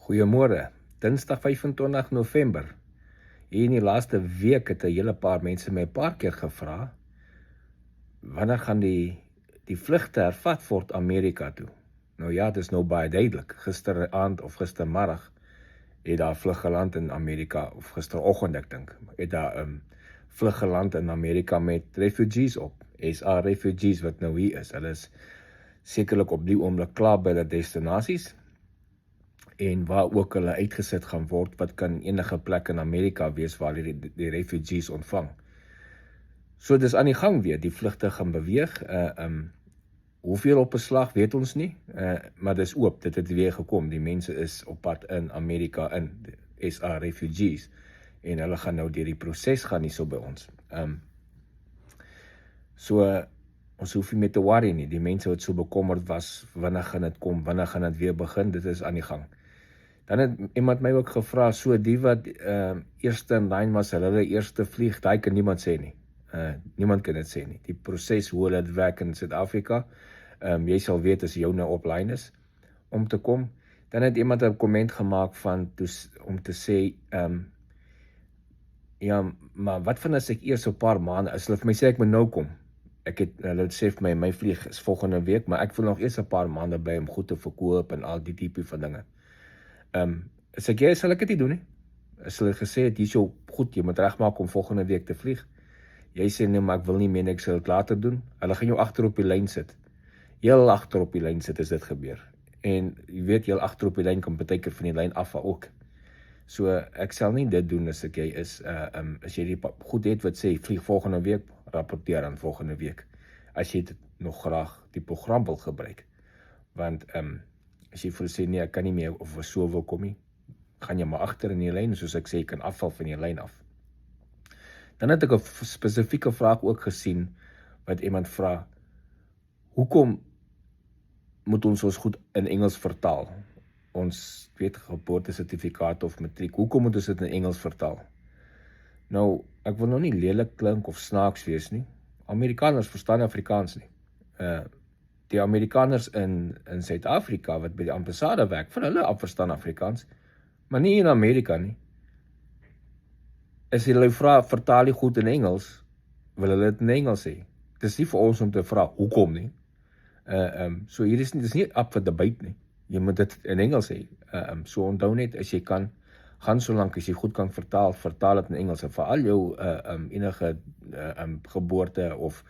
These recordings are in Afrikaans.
Goeiemôre, Dinsdag 25 November. Hier in die laaste week het 'n hele paar mense my 'n paar keer gevra, wanneer gaan die vlugte hervat word Amerika toe? Nou ja, dit is nou baie duidelik. Gisteraand of gistermiddag het daar 'n vlug geland in Amerika, of gisteroggend ek dink, het daar 'n vlug geland in Amerika met refugees op. SA refugees wat nou hier is. Hulle is sekerlik op die oomblik klaar by hulle destinasies. En waar ook hulle uitgesit gaan word, wat kan enige plek in Amerika wees waar die refugees ontvang. So dis aan die gang weer, die vlugte gaan beweeg. Hoeveel op 'n slag weet ons nie, maar dis oop, dit het weer gekom. Die mense is op pad in Amerika in, die SA refugees, en hulle gaan nou deur die proses gaan hier so by ons. Ons hoef nie meer te worry nie, die mense wat so bekommerd was, wanneer gaan dit kom, wanneer gaan dit weer begin, dit is aan die gang. Dan het iemand my ook gevra, so die wat eerste in lyn was, hulle eerste vlieg, daai kan niemand sê nie. Niemand kan dit sê nie. Die proses hoe dit werk in Suid-Afrika, jy sal weet as jou nou op lyn is om te kom. Dan het iemand 'n komment gemaak om te sê, ja, maar wat van as ek eers 'n paar maande, as hulle vir my sê ek moet nou kom, hulle sê vir my vlieg is volgende week, maar ek wil nog eers 'n paar maande bly om goed te verkoop en al die tipe van dinge. As ek sal ek dit nie doen nie. As hulle gesê het, hier is jou goed, jy moet regmaak om volgende week te vlieg. Jy sê nee, maar ek wil nie meer, ek sal dit later doen. Hulle gaan jou agter op die lyn sit. Heel agter op die lyn sit as dit gebeur. En jy weet, heel agter op die lyn kan baie keer van die lyn afval ook. So ek sal nie dit doen as jy is, as jy die goed het wat sê, vlieg volgende week, rapporteer aan volgende week. As jy dit nog graag die program wil gebruik. Want as jy vir sê, nee, ek kan nie meer of so wil kom nie, gaan jy maar agter in die lyn, soos ek sê, jy kan afval van die lyn af. Dan het ek 'n spesifieke vraag ook gesien, wat iemand vra, hoekom moet ons goed in Engels vertaal? Ons geboortesertifikaat of matriek, hoekom moet ons dit in Engels vertaal? Nou, ek wil nou nie lelik klink of snaaks wees nie. Amerikaners verstaan Afrikaans nie. Die Amerikaners in Suid-Afrika wat by die ambassade werk, van hulle verstaan Afrikaans, maar nie in Amerika nie. As hulle vra, vertaal die goed in Engels, wil hulle dit in Engels sê. Dit is nie vir ons om te vra, hoekom nie. So hier is nie up vir debate nie. Jy moet dit in Engels sê. So onthou net, as jy kan, gaan solank as jy goed kan vertaal dit in Engels. En veral jou enige geboorte of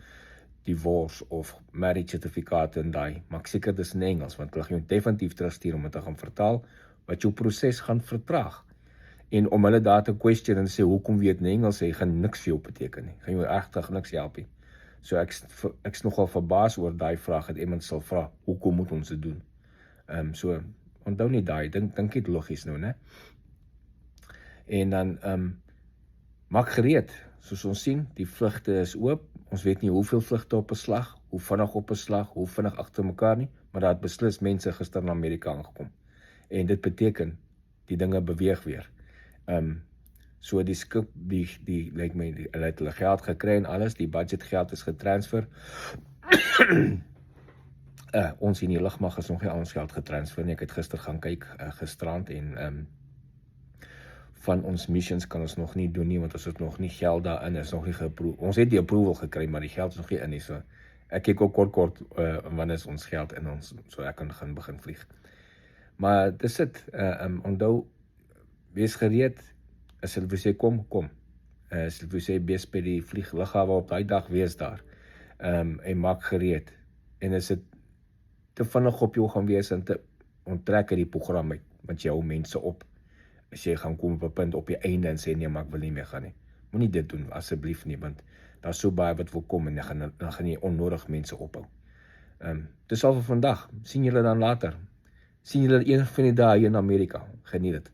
divorce of marriage certificate en daai, maak seker dis in Engels, want hulle gaan jou definitief terugstuur om dit te gaan vertaal, wat jou proses gaan vertraag. En om hulle daar te question en sê, hoekom weet in Engels sê, gaan niks vir jou beteken nie, gaan jou regtig niks help nie. So ek's nogal verbaas oor daai vraag, dat iemand sal vra, hoekom moet ons dit doen? So, onthou nie daai, dink dit logies nou, né? En dan, maak gereed, soos ons sien, die vlugte is oop, ons weet nie hoeveel vlugte op 'n slag, hoe vinnig op 'n slag, hoe vinnig agter mekaar nie, maar daar het beslis mense gister na Amerika aangekom. En dit beteken, die dinge beweeg weer. So die skip, lyk my, hulle het hulle geld gekry en alles, die budgetgeld is getransfer. Ons in die lugmag is nog nie ons geld getransfer nie, ek het gister gaan kyk, gisterand, en van ons missions kan ons nog nie doen nie, want ons het nog nie geld daarin, is nog nie ons het die approval gekry, maar die geld is nog nie in nie, so ek kyk ook kort, wanneer is ons geld in ons, so ek kan gaan begin vlieg. Maar dis dit, onthou, wees gereed, as hulle vir sê kom, as hulle vir sê wees by die vlieglughawe op daai dag, wees daar, en maak gereed, en as dit te vinnig op jou gaan wees, en te onttrek uit die program uit, want jy hou mense op, as jy gaan kom op 'n punt op die einde en sê, nee, maar ek wil nie meer gaan nie, moenie dit doen, asseblief nie, want daar is so baie wat wil kom, en dan gaan jy onnodig mense ophou. Dis al vir vandag, sien julle dan later, sien julle een van die dae hier in Amerika, geniet dit.